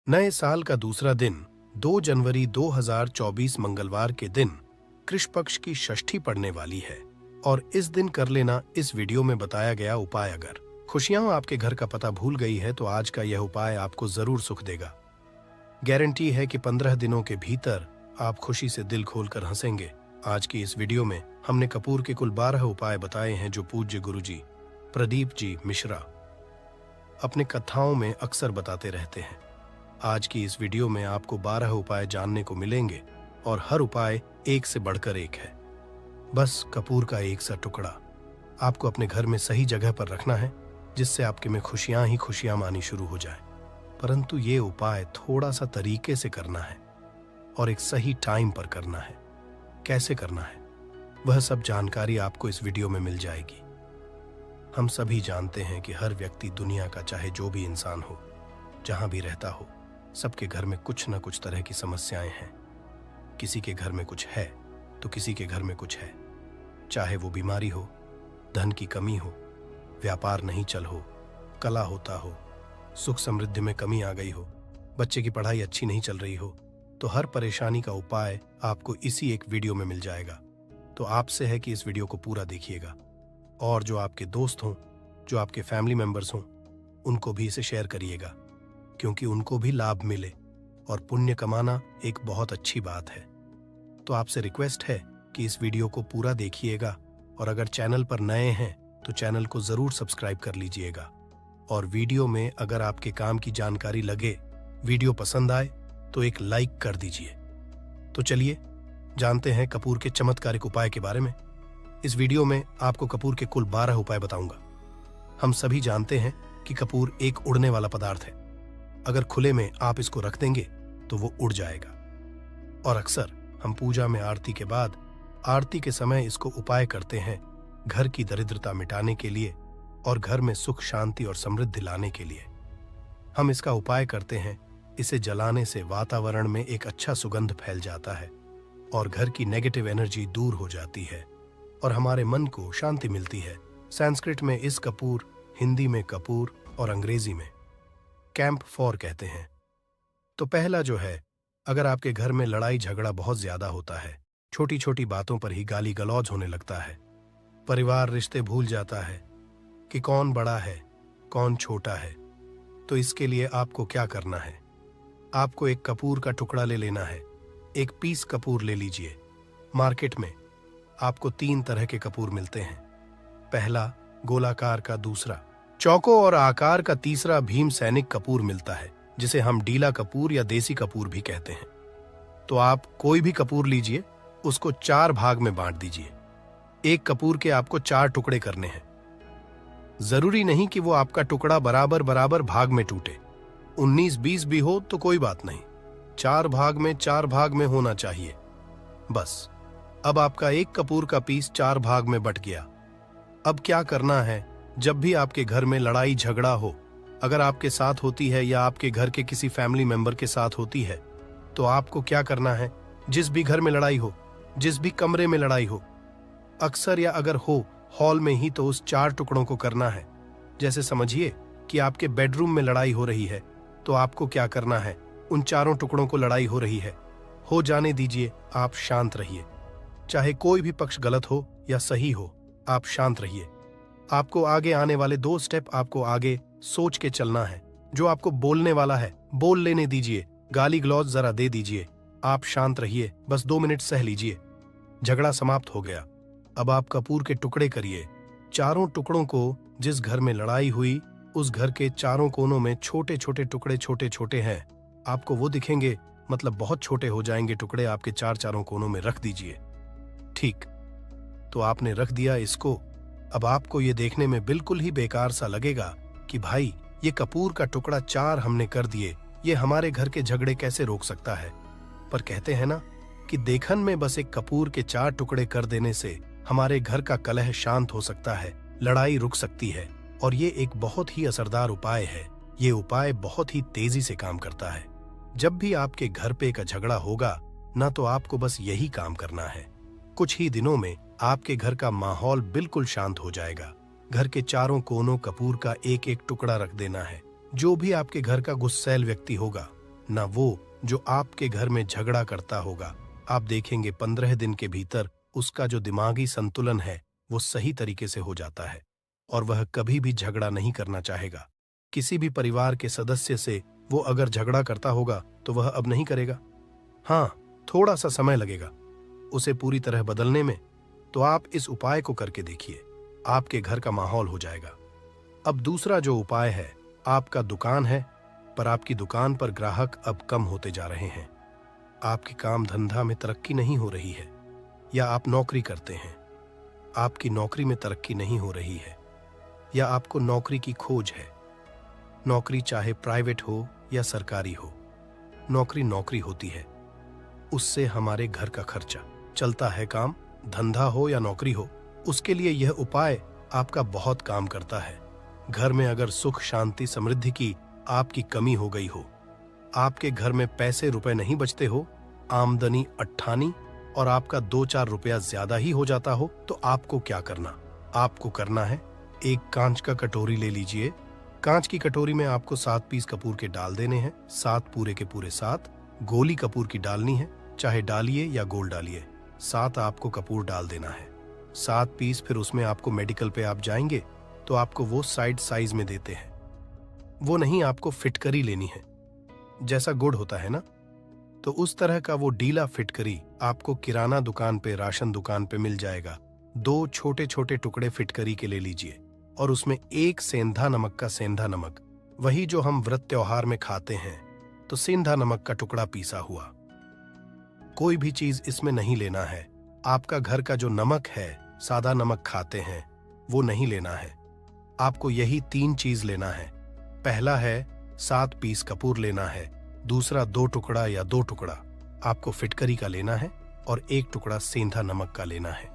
नए साल का दूसरा दिन 2 जनवरी 2024 मंगलवार के दिन कृष्ण पक्ष की षष्ठी पड़ने वाली है और इस दिन कर लेना इस वीडियो में बताया गया उपाय। अगर खुशियां आपके घर का पता भूल गई है तो आज का यह उपाय आपको जरूर सुख देगा। गारंटी है कि 15 दिनों के भीतर आप खुशी से दिल खोलकर हंसेंगे। आज की इस वीडियो में हमने कपूर के कुल 12 उपाय बताए हैं जो पूज्य गुरुजी प्रदीप जी मिश्रा अपने कथाओं में अक्सर बताते रहते हैं। आज की इस वीडियो में आपको 12 उपाय जानने को मिलेंगे और हर उपाय एक से बढ़कर एक है। बस कपूर का एक सा टुकड़ा आपको अपने घर में सही जगह पर रखना है, जिससे आपके में खुशियां ही खुशियां आनी शुरू हो जाए। परंतु ये उपाय थोड़ा सा तरीके से करना है और एक सही टाइम पर करना है। कैसे करना है वह सब जानकारी आपको इस वीडियो में मिल जाएगी। हम सभी जानते हैं कि हर व्यक्ति दुनिया का चाहे जो भी इंसान हो, जहां भी रहता हो, सबके घर में कुछ न कुछ तरह की समस्याएं हैं। किसी के घर में कुछ है तो किसी के घर में कुछ है। चाहे वो बीमारी हो, धन की कमी हो, व्यापार नहीं चल हो, कला होता हो, सुख समृद्धि में कमी आ गई हो, बच्चे की पढ़ाई अच्छी नहीं चल रही हो, तो हर परेशानी का उपाय आपको इसी एक वीडियो में मिल जाएगा। तो आपसे है कि इस वीडियो को पूरा देखिएगा और जो आपके दोस्त हों, जो आपके फैमिली मेंबर्स हों, उनको भी इसे शेयर करिएगा, क्योंकि उनको भी लाभ मिले और पुण्य कमाना एक बहुत अच्छी बात है। तो आपसे रिक्वेस्ट है कि इस वीडियो को पूरा देखिएगा और अगर चैनल पर नए हैं तो चैनल को जरूर सब्सक्राइब कर लीजिएगा। और वीडियो में अगर आपके काम की जानकारी लगे, वीडियो पसंद आए तो एक लाइक कर दीजिए। तो चलिए जानते हैं कपूर के चमत्कारिक उपाय के बारे में। इस वीडियो में आपको कपूर के कुल 12 उपाय बताऊंगा। हम सभी जानते हैं कि कपूर एक उड़ने वाला पदार्थ है। अगर खुले में आप इसको रख देंगे तो वो उड़ जाएगा। और अक्सर हम पूजा में आरती के बाद आरती के समय इसको उपाय करते हैं घर की दरिद्रता मिटाने के लिए और घर में सुख शांति और समृद्धि लाने के लिए। हम इसका उपाय करते हैं। इसे जलाने से वातावरण में एक अच्छा सुगंध फैल जाता है और घर की नेगेटिव एनर्जी दूर हो जाती है और हमारे मन को शांति मिलती है। संस्कृत में इस कपूर, हिंदी में कपूर और अंग्रेजी में कैंप फॉर कहते हैं। तो पहला जो है, अगर आपके घर में लड़ाई झगड़ा बहुत ज्यादा होता है, छोटी छोटी बातों पर ही गाली गलौज होने लगता है, परिवार रिश्ते भूल जाता है कि कौन बड़ा है कौन छोटा है, तो इसके लिए आपको क्या करना है? आपको एक कपूर का टुकड़ा ले लेना है। एक पीस कपूर ले लीजिए। मार्केट में आपको 3 तरह के कपूर मिलते हैं। पहला गोलाकार का, दूसरा चौको और आकार का, तीसरा भीम सैनिक कपूर मिलता है, जिसे हम डीला कपूर या देसी कपूर भी कहते हैं। तो आप कोई भी कपूर लीजिए, उसको 4 भाग में बांट दीजिए। एक कपूर के आपको 4 टुकड़े करने हैं। जरूरी नहीं कि वो आपका टुकड़ा बराबर बराबर भाग में टूटे। 19-20 भी हो तो कोई बात नहीं, 4 भाग में होना चाहिए बस। अब आपका एक कपूर का पीस 4 भाग में बट गया। अब क्या करना है? जब भी आपके घर में लड़ाई झगड़ा हो, अगर आपके साथ होती है या आपके घर के किसी फैमिली मेंबर के साथ होती है, तो आपको क्या करना है? जिस भी घर में लड़ाई हो, जिस भी कमरे में लड़ाई हो, अक्सर या अगर हो हॉल में ही, तो उस 4 टुकड़ों को करना है। जैसे समझिए कि आपके बेडरूम में लड़ाई हो रही है, तो आपको क्या करना है? उन 4 टुकड़ों को लड़ाई हो रही है, हो जाने दीजिए, आप शांत रहिए। चाहे कोई भी पक्ष गलत हो या सही हो, आप शांत रहिए। आपको आगे आने वाले 2 स्टेप आपको आगे सोच के चलना है। जो आपको बोलने वाला है बोल लेने दीजिए, गाली गलौज जरा दे दीजिए। आप शांत रहिए, बस 2 मिनट सह लीजिए। झगड़ा समाप्त हो गया। अब आप कपूर के टुकड़े करिए। 4 टुकड़ों को जिस घर में लड़ाई हुई, उस घर के 4 कोनों में छोटे छोटे टुकड़े छोटे छोटे हैं। आपको वो दिखेंगे, मतलब बहुत छोटे हो जाएंगे टुकड़े। आपके 4 कोनों में रख दीजिए। ठीक, तो आपने रख दिया इसको। अब आपको ये देखने में बिल्कुल ही बेकार सा लगेगा कि भाई ये कपूर का टुकड़ा 4 हमने कर दिए, ये हमारे घर के झगड़े कैसे रोक सकता है? पर कहते हैं ना कि देखन में बस एक कपूर के 4 टुकड़े कर देने से हमारे घर का कलह शांत हो सकता है, लड़ाई रुक सकती है। और ये एक बहुत ही असरदार उपाय है। ये उपाय बहुत ही तेजी से काम करता है। जब भी आपके घर पे का झगड़ा होगा ना, तो आपको बस यही काम करना है। कुछ ही दिनों में आपके घर का माहौल बिल्कुल शांत हो जाएगा। घर के 4 कोनों कपूर का एक एक टुकड़ा रख देना है। जो भी आपके घर का गुस्सैल व्यक्ति होगा, ना वो जो आपके घर में झगड़ा करता होगा। आप देखेंगे 15 दिन के भीतर उसका जो दिमागी संतुलन है वो सही तरीके से हो जाता है और वह कभी भी झगड़ा नहीं करना चाहेगा। किसी भी परिवार के सदस्य से वो अगर झगड़ा करता होगा तो वह अब नहीं करेगा। हाँ, थोड़ा सा समय लगेगा उसे पूरी तरह बदलने में, तो आप इस उपाय को करके देखिए, आपके घर का माहौल हो जाएगा। अब दूसरा जो उपाय है, आपका दुकान है पर आपकी दुकान पर ग्राहक अब कम होते जा रहे हैं। आपके काम धंधा में तरक्की नहीं हो रही है, या आप नौकरी करते हैं, आपकी नौकरी में तरक्की नहीं हो रही है, या आपको नौकरी की खोज है। नौकरी चाहे प्राइवेट हो या सरकारी हो, नौकरी नौकरी होती है, उससे हमारे घर का खर्चा चलता है। काम धंधा हो या नौकरी हो, उसके लिए यह उपाय आपका बहुत काम करता है। घर में अगर सुख शांति समृद्धि की आपकी कमी हो गई हो, आपके घर में पैसे रुपए नहीं बचते हो, आमदनी अट्ठानी और आपका 2-4 रुपया ज्यादा ही हो जाता हो, तो आपको क्या करना? आपको करना है, एक कांच का कटोरी ले लीजिए। कांच की कटोरी में आपको 7 पीस कपूर के डाल देने हैं। 7 पूरे के पूरे 7 गोली कपूर की डालनी है, चाहे डालिए या गोल डालिए। 7 आपको कपूर डाल देना है। 7 पीस फिर उसमें आपको मेडिकल पे आप जाएंगे तो आपको वो साइड साइज में देते हैं। वो नहीं, आपको फिटकरी लेनी है, जैसा गुड़ होता है ना, तो उस तरह का वो डीला फिटकरी आपको किराना दुकान पे, राशन दुकान पे मिल जाएगा। 2 छोटे छोटे टुकड़े फिटकरी के ले लीजिए और उसमें 1 सेंधा नमक का, सेंधा नमक वही जो हम व्रत त्योहार में खाते हैं, तो सेंधा नमक का टुकड़ा पीसा हुआ। कोई भी चीज इसमें नहीं लेना है। आपका घर का जो नमक है, सादा नमक खाते हैं, वो नहीं लेना है। आपको यही 3 चीज लेना है। पहला है 7 पीस कपूर लेना है, दूसरा 2 टुकड़ा या 2 टुकड़ा आपको फिटकरी का लेना है और 1 टुकड़ा सेंधा नमक का लेना है।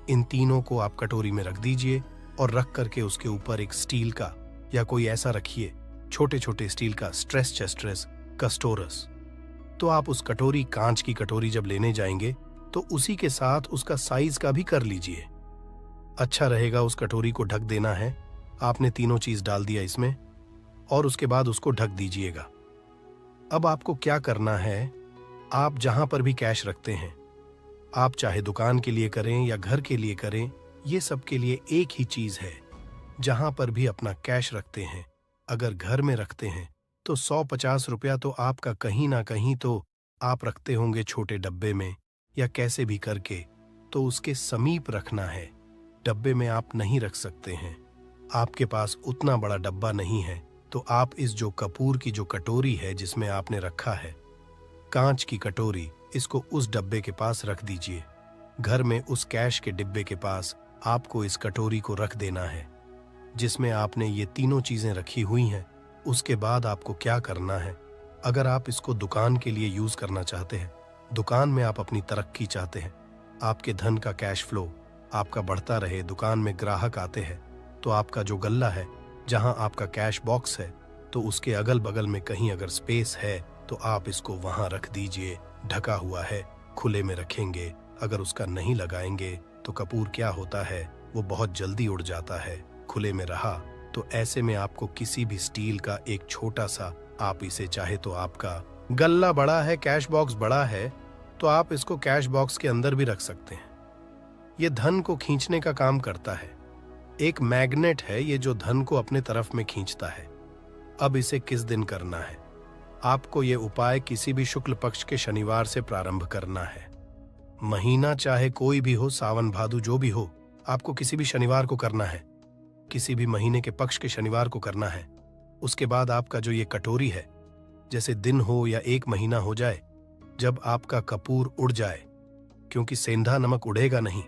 इन तीनों को आप कटोरी में रख दीजिए और रख करके उसके ऊपर एक स्टील का या कोई ऐसा रखिए, छोटे छोटे स्टील का स्ट्रेस चेस्ट्रेस कस्टोरस। तो आप उस कटोरी, कांच की कटोरी जब लेने जाएंगे तो उसी के साथ उसका साइज का भी कर लीजिए। अच्छा रहेगा उस कटोरी को ढक देना है। आपने तीनों चीज डाल दिया इसमें और उसके बाद उसको ढक दीजिएगा। अब आपको क्या करना है, आप जहां पर भी कैश रखते हैं, आप चाहे दुकान के लिए करें या घर के लिए करें, ये सब के लिए एक ही चीज है। जहां पर भी अपना कैश रखते हैं, अगर घर में रखते हैं तो 100-50 रुपया तो आपका कहीं ना कहीं तो आप रखते होंगे छोटे डब्बे में या कैसे भी करके, तो उसके समीप रखना है। डब्बे में आप नहीं रख सकते हैं, आपके पास उतना बड़ा डब्बा नहीं है, तो आप इस जो कपूर की जो कटोरी है जिसमें आपने रखा है, कांच की कटोरी, इसको उस डब्बे के पास रख दीजिए। घर में उस कैश के डिब्बे के पास आपको इस कटोरी को रख देना है जिसमें आपने ये तीनों चीजें रखी हुई हैं। उसके बाद आपको क्या करना है, अगर आप इसको दुकान के लिए यूज करना चाहते हैं, दुकान में आप अपनी तरक्की चाहते हैं, आपके धन का कैश फ्लो आपका बढ़ता रहे, दुकान में ग्राहक आते हैं, तो आपका जो गल्ला है, जहां आपका कैश बॉक्स है, तो उसके अगल बगल में कहीं अगर स्पेस है तो आप इसको वहां रख दीजिए। ढका हुआ है, खुले में रखेंगे। अगर उसका नहीं लगाएंगे तो कपूर क्या होता है, वो बहुत जल्दी उड़ जाता है। खुले में रहा तो ऐसे में आपको किसी भी स्टील का एक छोटा सा, आप इसे चाहे तो आपका गल्ला बड़ा है, कैश बॉक्स बड़ा है, तो आप इसको कैश बॉक्स के अंदर भी रख सकते हैं। ये धन को खींचने का काम करता है, एक मैग्नेट है ये जो धन को अपने तरफ में खींचता है। अब इसे किस दिन करना है, आपको ये उपाय किसी भी शुक्ल पक्ष के शनिवार से प्रारंभ करना है। महीना चाहे कोई भी हो, सावन भादु जो भी हो, आपको किसी भी शनिवार को करना है, किसी भी महीने के पक्ष के शनिवार को करना है। उसके बाद आपका जो ये कटोरी है, जैसे दिन हो या 1 महीना हो जाए, जब आपका कपूर उड़ जाए, क्योंकि सेंधा नमक उड़ेगा नहीं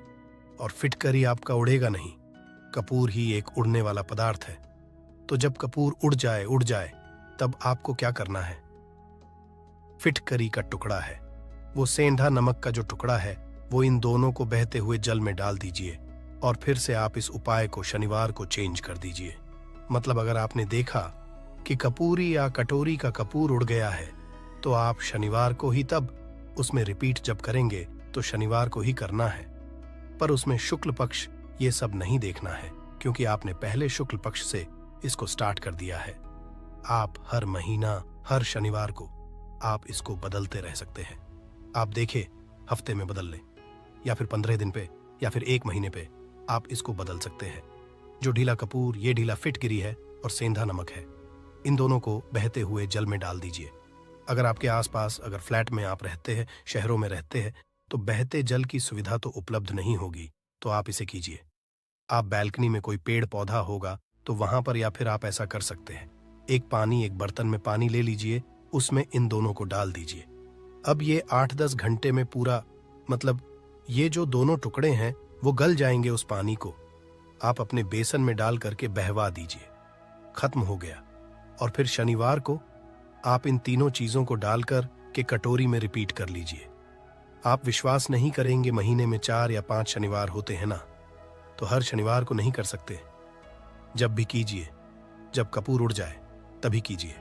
और फिटकरी आपका उड़ेगा नहीं, कपूर ही एक उड़ने वाला पदार्थ है। तो जब कपूर उड़ जाए तब आपको क्या करना है, फिटकरी का टुकड़ा है, वो सेंधा नमक का जो टुकड़ा है, वो इन दोनों को बहते हुए जल में डाल दीजिए और फिर से आप इस उपाय को शनिवार को चेंज कर दीजिए। मतलब अगर आपने देखा कि कपूरी या कटोरी का कपूर उड़ गया है, तो आप शनिवार को ही, तब उसमें रिपीट जब करेंगे तो शनिवार को ही करना है। पर उसमें शुक्ल पक्ष ये सब नहीं देखना है, क्योंकि आपने पहले शुक्ल पक्ष से इसको स्टार्ट कर दिया है। आप हर महीना हर शनिवार को आप इसको बदलते रह सकते हैं। आप देखें, हफ्ते में बदल लें, या फिर 15 दिन पे, या फिर 1 महीने पे आप इसको बदल सकते हैं। जो ढीला कपूर, ये ढीला फिटकिरी है और सेंधा नमक है, इन दोनों को बहते हुए जल में डाल दीजिए। अगर आपके आसपास, अगर फ्लैट में आप रहते हैं, शहरों में रहते हैं, तो बहते जल की सुविधा तो उपलब्ध नहीं होगी, तो आप इसे कीजिए। आप बैल्कनी में कोई पेड़ पौधा होगा तो वहां पर, या फिर आप ऐसा कर सकते हैं, एक बर्तन में पानी ले लीजिए, उसमें इन दोनों को डाल दीजिए। अब ये 8-10 घंटे में पूरा, मतलब ये जो दोनों टुकड़े हैं वो गल जाएंगे। उस पानी को आप अपने बेसन में डाल करके बहवा दीजिए, खत्म हो गया। और फिर शनिवार को आप इन तीनों चीजों को डालकर के कटोरी में रिपीट कर लीजिए। आप विश्वास नहीं करेंगे, महीने में 4 या 5 शनिवार होते हैं ना, तो हर शनिवार को नहीं कर सकते। जब भी कीजिए, जब कपूर उड़ जाए तभी कीजिए।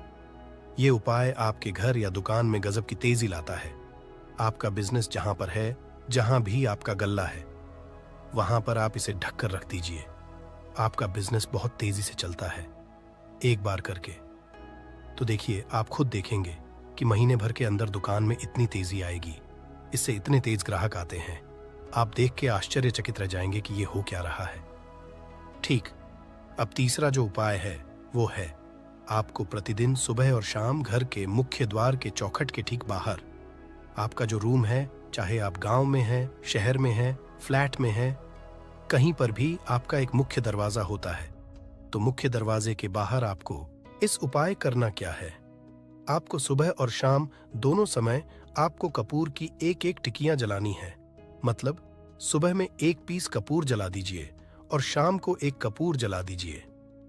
ये उपाय आपके घर या दुकान में गजब की तेजी लाता है। आपका बिजनेस जहां पर है, जहां भी आपका गल्ला है, वहां पर आप इसे ढक कर रख दीजिए। आपका बिजनेस बहुत तेजी से चलता है एक बार करके। तो देखिए, आप खुद देखेंगे कि महीने भर के अंदर दुकान में इतनी तेजी आएगी, इससे इतने तेज ग्राहक आते हैं। आप देख के आश्चर्यचकित रह जाएंगे कि ये हो क्या रहा है। ठीक, अब तीसरा जो उपाय है वो है, आपको प्रतिदिन सुबह और शाम घर के मुख्य द्वार के चौखट के ठीक बाहर, आपका जो रूम है, चाहे आप गांव में हैं, शहर में हैं, फ्लैट में हैं, कहीं पर भी आपका एक मुख्य दरवाजा होता है। तो मुख्य दरवाजे के बाहर आपको इस उपाय करना क्या है। आपको सुबह और शाम दोनों समय आपको कपूर की 1-1 टिकियां जलानी है। मतलब सुबह में 1 पीस कपूर जला दीजिए और शाम को 1 कपूर जला दीजिए।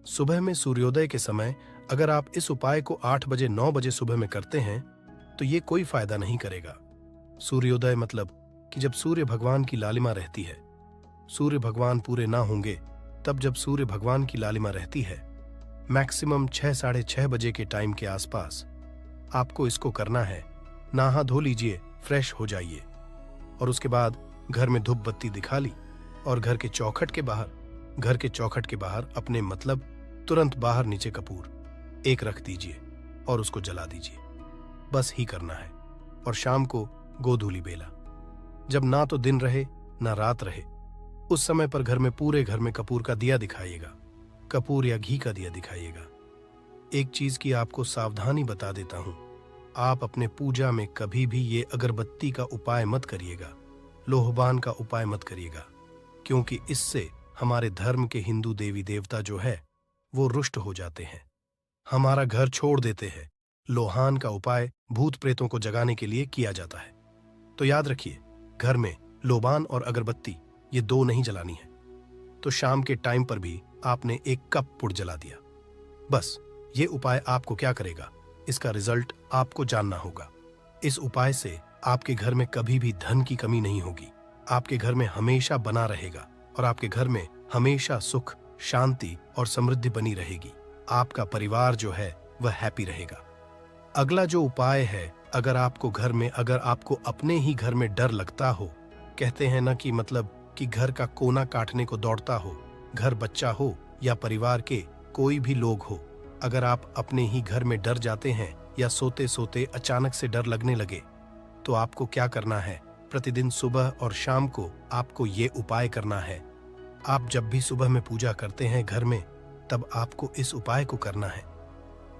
सुबह में सूर्योदय के समय अगर आप इस उपाय को 8 बजे 9 बजे सुबह में करते हैं तो ये कोई फायदा नहीं करेगा। सूर्योदय मतलब कि जब सूर्य भगवान की लालिमा रहती है, सूर्य भगवान पूरे ना होंगे तब जब सूर्य भगवान की लालिमा रहती है, मैक्सिमम 6 साढ़े 6 बजे के टाइम के आसपास आपको इसको करना है। नहा धो लीजिए, फ्रेश हो जाइए और उसके बाद घर में धूप बत्ती दिखा ली और घर के चौखट के बाहर अपने, मतलब तुरंत बाहर नीचे कपूर 1 रख दीजिए और उसको जला दीजिए। बस ही करना है। और शाम को गोधूली बेला, जब ना तो दिन रहे ना रात रहे, उस समय पर घर में, पूरे घर में कपूर का दिया दिखाइएगा, कपूर या घी का दिया दिखाइएगा। एक चीज की आपको सावधानी बता देता हूं, आप अपने पूजा में कभी भी ये अगरबत्ती का उपाय मत करिएगा, लोहबान का उपाय मत करिएगा, क्योंकि इससे हमारे धर्म के हिंदू देवी देवता जो है वो रुष्ट हो जाते हैं, हमारा घर छोड़ देते हैं। लोहान का उपाय भूत प्रेतों को जगाने के लिए किया जाता है। तो याद रखिए, घर में लोबान और अगरबत्ती ये 2 नहीं जलानी है। तो शाम के टाइम पर भी आपने 1 कप पुड़ जला दिया। बस ये उपाय आपको क्या करेगा, इसका रिजल्ट आपको जानना होगा। इस उपाय से आपके घर में कभी भी धन की कमी नहीं होगी, आपके घर में हमेशा बना रहेगा और आपके घर में हमेशा सुख, शांति और समृद्धि बनी रहेगी। आपका परिवार जो है वह हैप्पी रहेगा। अगला जो उपाय है, अगर आपको अपने ही घर में डर लगता हो, कहते हैं ना कि मतलब कि घर का कोना काटने को दौड़ता हो, घर बच्चा हो या परिवार के कोई भी लोग हो, अगर आप अपने ही घर में डर जाते हैं या सोते सोते अचानक से डर लगने लगे, तो आपको क्या करना है, प्रतिदिन सुबह और शाम को आपको ये उपाय करना है। आप जब भी सुबह में पूजा करते हैं घर में, तब आपको इस उपाय को करना है।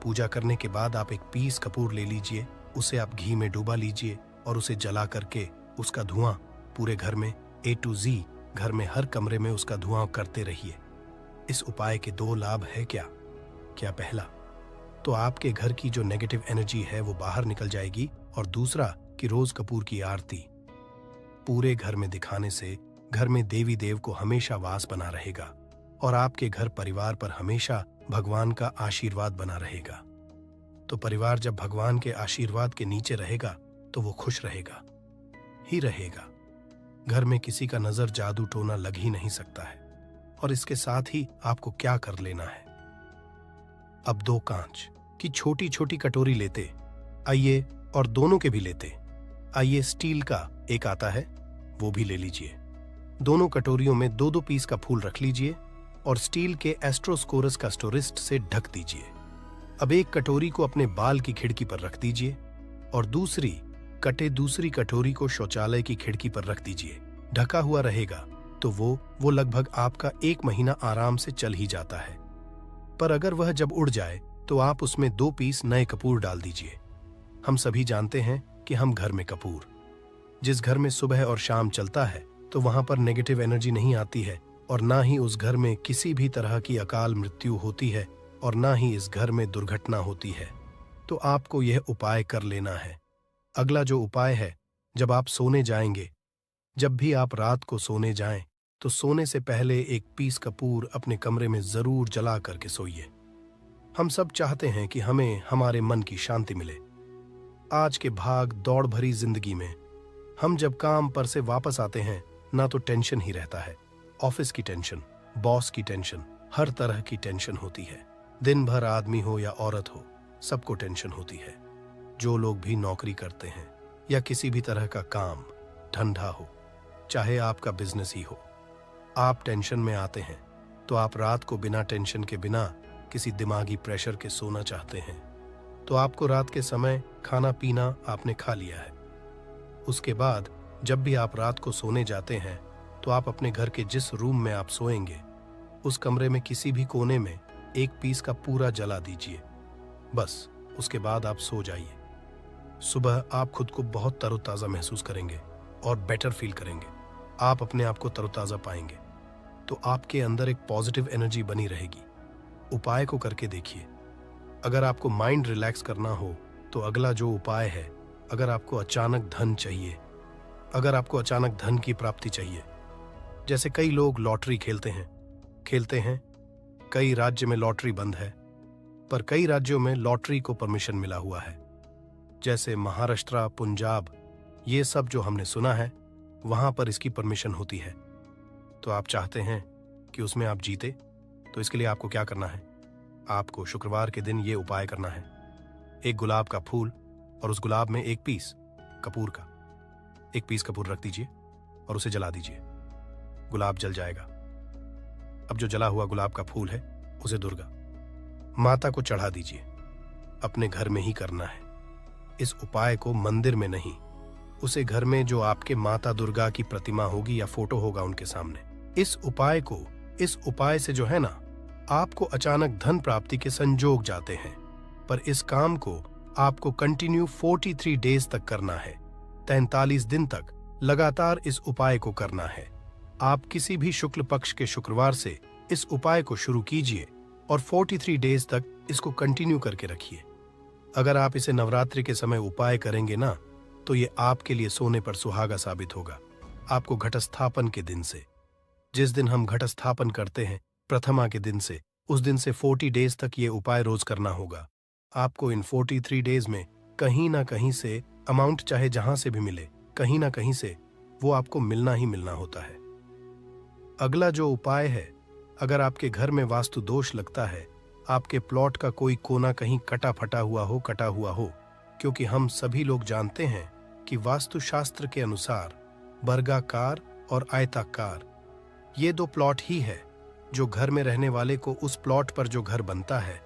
पूजा करने के बाद आप 1 पीस कपूर ले लीजिए, उसे आप घी में डुबा लीजिए और उसे जला करके उसका धुआं पूरे घर में A to Z, घर में हर कमरे में उसका धुआं करते रहिए। इस उपाय के 2 लाभ है क्या पहला तो आपके घर की जो नेगेटिव एनर्जी है वो बाहर निकल जाएगी, और दूसरा कि रोज कपूर की आरती पूरे घर में दिखाने से घर में देवी देव को हमेशा वास बना रहेगा और आपके घर परिवार पर हमेशा भगवान का आशीर्वाद बना रहेगा। तो परिवार जब भगवान के आशीर्वाद के नीचे रहेगा तो वो खुश रहेगा ही रहेगा। घर में किसी का नजर जादू टोना लग ही नहीं सकता है। और इसके साथ ही आपको क्या कर लेना है, अब 2 कांच की छोटी छोटी कटोरी लेते आइए, और दोनों के भी लेते आइए, स्टील का एक आता है वो भी ले लीजिए। दोनों कटोरियों में 2-2 पीस का फूल रख लीजिए और स्टील के एस्ट्रोस्कोरस का स्टोरिस्ट से ढक दीजिए। अब एक कटोरी को अपने बाल की खिड़की पर रख दीजिए और दूसरी कटे दूसरी कटोरी को शौचालय की खिड़की पर रख दीजिए। ढका हुआ रहेगा तो वो लगभग आपका 1 महीना आराम से चल ही जाता है। पर अगर वह जब उड़ जाए तो आप उसमें 2 पीस नए कपूर डाल दीजिए। हम सभी जानते हैं कि हम घर में कपूर, जिस घर में सुबह और शाम चलता है तो वहां पर नेगेटिव एनर्जी नहीं आती है, और ना ही उस घर में किसी भी तरह की अकाल मृत्यु होती है, और ना ही इस घर में दुर्घटना होती है। तो आपको यह उपाय कर लेना है। अगला जो उपाय है, जब आप सोने जाएंगे, जब भी आप रात को सोने जाएं, तो सोने से पहले 1 पीस कपूर अपने कमरे में जरूर जला करके सोइए। हम सब चाहते हैं कि हमें हमारे मन की शांति मिले। आज के भाग दौड़ भरी जिंदगी में हम जब काम पर से वापस आते हैं, ना तो टेंशन ही रहता है। ऑफिस की टेंशन, बॉस की टेंशन, हर तरह की टेंशन होती है। दिन भर आदमी हो या औरत हो, सबको टेंशन होती है। जो लोग भी नौकरी करते हैं या किसी भी तरह का काम धंधा हो, चाहे आपका बिजनेस ही हो, आप टेंशन में आते हैं तो आप रात को बिना टेंशन के, बिना किसी दिमागी प्रेशर के सोना चाहते हैं। तो आपको रात के समय खाना पीना आपने खा लिया है। उसके बाद जब भी आप रात को सोने जाते हैं तो आप अपने घर के जिस रूम में आप सोएंगे, उस कमरे में किसी भी कोने में 1 पीस का पूरा जला दीजिए। बस उसके बाद आप सो जाइए। सुबह आप खुद को बहुत तरोताज़ा महसूस करेंगे और बेटर फील करेंगे। आप अपने आप को तरोताज़ा पाएंगे, तो आपके अंदर एक पॉजिटिव एनर्जी बनी रहेगी। उपाय को करके देखिए। अगर आपको माइंड रिलैक्स करना हो तो अगला जो उपाय है, अगर आपको अचानक धन चाहिए, अगर आपको अचानक धन की प्राप्ति चाहिए, जैसे कई लोग लॉटरी खेलते हैं, कई राज्य में लॉटरी बंद है, पर कई राज्यों में लॉटरी को परमिशन मिला हुआ है, जैसे महाराष्ट्र, पंजाब, ये सब जो हमने सुना है, वहां पर इसकी परमिशन होती है। तो आप चाहते हैं कि उसमें आप जीते, तो इसके लिए आपको क्या करना है? आपको शुक्रवार के दिन ये उपाय करना है। 1 गुलाब का फूल और उस गुलाब में 1 पीस कपूर का, 1 पीस कपूर रख दीजिए और उसे जला दीजिए। गुलाब जल जाएगा। अब जो जला हुआ गुलाब का फूल है, उसे दुर्गा माता को चढ़ा दीजिए। अपने घर में ही करना है। इस उपाय को मंदिर में नहीं, उसे घर में जो आपके माता दुर्गा की प्रतिमा होगी या फोटो होगा उनके सामने। इस उपाय से जो है ना, आपको अचानक धन प्राप्ति के संजोग जाते हैं। पर इस काम को आपको कंटिन्यू 43 डेज तक करना है। 43 दिन तक लगातार इस उपाय को करना है। आप किसी भी शुक्ल पक्ष के शुक्रवार से इस उपाय को शुरू कीजिए और 43 डेज तक इसको कंटिन्यू करके रखिए। अगर आप इसे नवरात्रि के समय उपाय करेंगे ना, तो ये आपके लिए सोने पर सुहागा साबित होगा। आपको घटस्थापन के दिन से, जिस दिन हम घटस्थापन करते हैं, प्रथमा के दिन से, उस दिन से 40 डेज तक ये उपाय रोज करना होगा। आपको इन 43 डेज में कहीं ना कहीं से अमाउंट, चाहे जहां से भी मिले, कहीं ना कहीं से वो आपको मिलना ही मिलना होता है। अगला जो उपाय है, अगर आपके घर में वास्तु दोष लगता है, आपके प्लॉट का कोई कोना कहीं कटा हुआ हो, क्योंकि हम सभी लोग जानते हैं कि वास्तुशास्त्र के अनुसार वर्गाकार और आयताकार ये 2 प्लॉट ही है जो घर में रहने वाले को, उस प्लॉट पर जो घर बनता है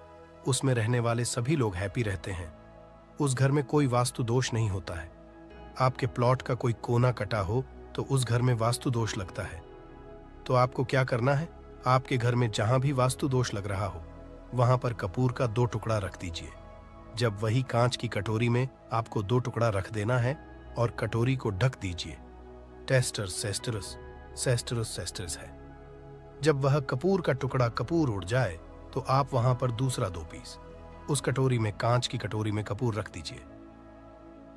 उसमें रहने वाले सभी लोग हैप्पी रहते हैं। उस घर में कोई वास्तु दोष नहीं होता है। आपके प्लॉट का कोई कोना कटा हो तो उस घर में वास्तु दोष लगता है। तो आपको क्या करना है? आपके घर में जहां भी वास्तु दोष लग रहा हो, वहां पर कपूर का 2 टुकड़ा रख दीजिए। जब वही कांच की कटोरी में आपको 2 टुकड़ा रख देना है और कटोरी को ढक दीजिए। सेस्टरस है। जब वह कपूर का टुकड़ा कपूर उड़ जाए तो आप वहां पर दूसरा 2 पीस उस कटोरी में, कांच की कटोरी में कपूर रख दीजिए।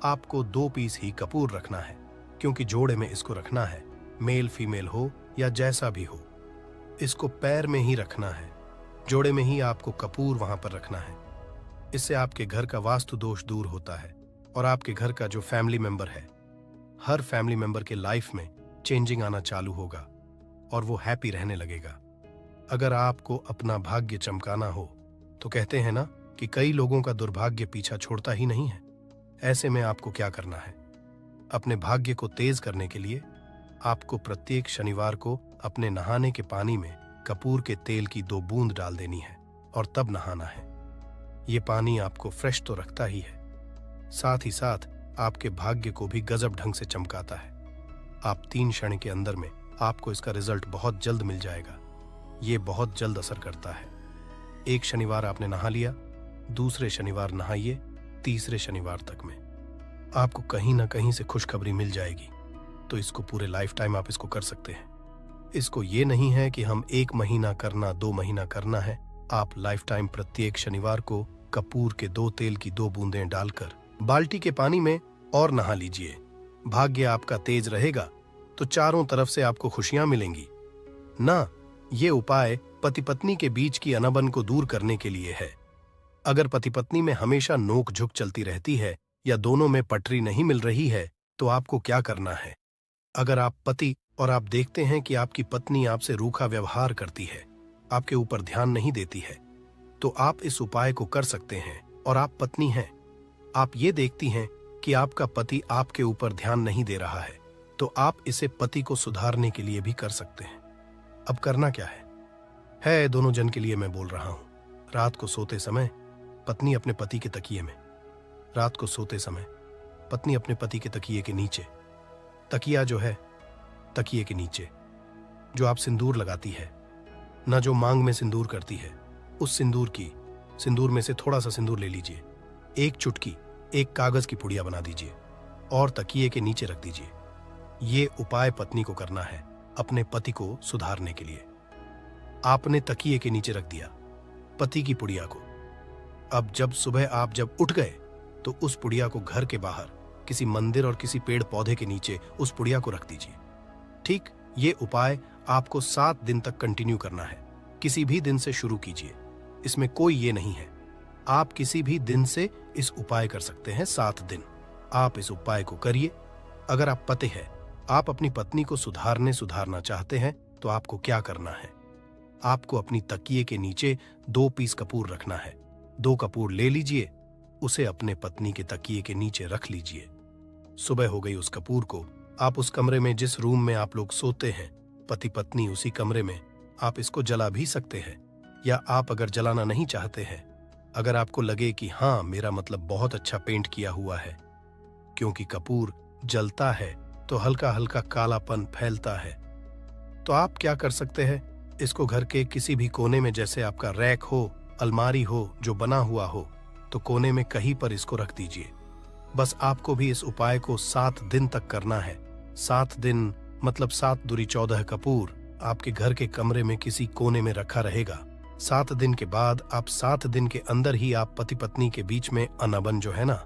आपको 2 पीस ही कपूर रखना है, क्योंकि जोड़े में इसको रखना है, मेल फीमेल हो या जैसा भी हो, इसको पैर में ही रखना है। जोड़े में ही आपको कपूर वहां पर रखना है। इससे आपके घर का वास्तु दोष दूर होता है और आपके घर का जो फैमिली मेंबर है, हर फैमिली मेंबर के लाइफ में चेंजिंग आना चालू होगा और वो हैप्पी रहने लगेगा। अगर आपको अपना भाग्य चमकाना हो तो कहते हैं ना कि कई लोगों का दुर्भाग्य पीछा छोड़ता ही नहीं है। ऐसे में आपको क्या करना है? अपने भाग्य को तेज करने के लिए आपको प्रत्येक शनिवार को अपने नहाने के पानी में कपूर के तेल की 2 बूंद डाल देनी है और तब नहाना है। ये पानी आपको फ्रेश तो रखता ही है, साथ ही साथ आपके भाग्य को भी गजब ढंग से चमकाता है। आप 3 क्षण के अंदर में आपको इसका रिजल्ट बहुत जल्द मिल जाएगा। ये बहुत जल्द असर करता है। एक शनिवार आपने नहा लिया, दूसरे शनिवार नहाइए, तीसरे शनिवार तक में आपको कहीं ना कहीं से खुशखबरी मिल जाएगी। तो इसको पूरे लाइफ टाइम आप इसको कर सकते हैं। इसको ये नहीं है कि हम 1 महीना करना, 2 महीना करना है। आप लाइफ टाइम प्रत्येक शनिवार को कपूर के 2 तेल की 2 बूंदें डालकर बाल्टी के पानी में और नहा लीजिए। भाग्य आपका तेज रहेगा तो चारों तरफ से आपको खुशियां मिलेंगी ना। ये उपाय पति पत्नी के बीच की अनबन को दूर करने के लिए है। अगर पति पत्नी में हमेशा नोक झुक चलती रहती है या दोनों में पटरी नहीं मिल रही है तो आपको क्या करना है? अगर आप पति और आप देखते हैं कि आपकी पत्नी आपसे रूखा व्यवहार करती है, आपके ऊपर ध्यान नहीं देती है, तो आप इस उपाय को कर सकते हैं। और आप पत्नी हैं, आप ये देखती हैं कि आपका पति आपके ऊपर ध्यान नहीं दे रहा है, तो आप इसे पति को सुधारने के लिए भी कर सकते हैं। अब करना क्या है दोनों जन के लिए मैं बोल रहा हूं। रात को सोते समय पत्नी अपने पति के तकिए में, रात को सोते समय पत्नी अपने पति के तकिए के नीचे, तकिया जो है तकिए के नीचे जो आप सिंदूर लगाती है ना, जो मांग में सिंदूर करती है, उस सिंदूर में से थोड़ा सा सिंदूर ले लीजिए, एक चुटकी एक कागज की पुड़िया बना दीजिए और तकिए के नीचे रख दीजिए। ये उपाय पत्नी को करना है अपने पति को सुधारने के लिए। आपने तकिए के नीचे रख दिया पति की पुड़िया को। अब जब सुबह आप जब उठ गए तो उस पुड़िया को घर के बाहर किसी मंदिर और किसी पेड़ पौधे के नीचे उस पुड़िया को रख दीजिए। ठीक, ये उपाय आपको 7 दिन तक कंटिन्यू करना है। किसी भी दिन से शुरू कीजिए, इसमें कोई ये नहीं है। आप किसी भी दिन से इस उपाय कर सकते हैं। 7 दिन आप इस उपाय को करिए। अगर आप पति हैं, आप अपनी पत्नी को सुधारना चाहते हैं तो आपको क्या करना है? आपको अपनी तकिए के नीचे 2 पीस कपूर रखना है। 2 कपूर ले लीजिए, उसे अपने पत्नी के तकिए के नीचे रख लीजिए। सुबह हो गई उस कपूर को आप उस कमरे में, जिस रूम में आप लोग सोते हैं पति पत्नी, उसी कमरे में आप इसको जला भी सकते हैं। या आप अगर जलाना नहीं चाहते हैं, अगर आपको लगे कि हाँ मेरा मतलब बहुत अच्छा पेंट किया हुआ है, क्योंकि कपूर जलता है तो हल्का हल्का कालापन फैलता है, तो आप क्या कर सकते हैं, इसको घर के किसी भी कोने में, जैसे आपका रैक हो, अलमारी हो जो बना हुआ हो, तो कोने में कहीं पर इसको रख दीजिए। बस आपको भी इस उपाय को 7 दिन तक करना है। 7 दिन मतलब 7 दूरी 14 कपूर आपके घर के कमरे में किसी कोने में रखा रहेगा। 7 दिन के बाद आप 7 दिन के अंदर ही आप पति पत्नी के बीच में अनबन जो है ना,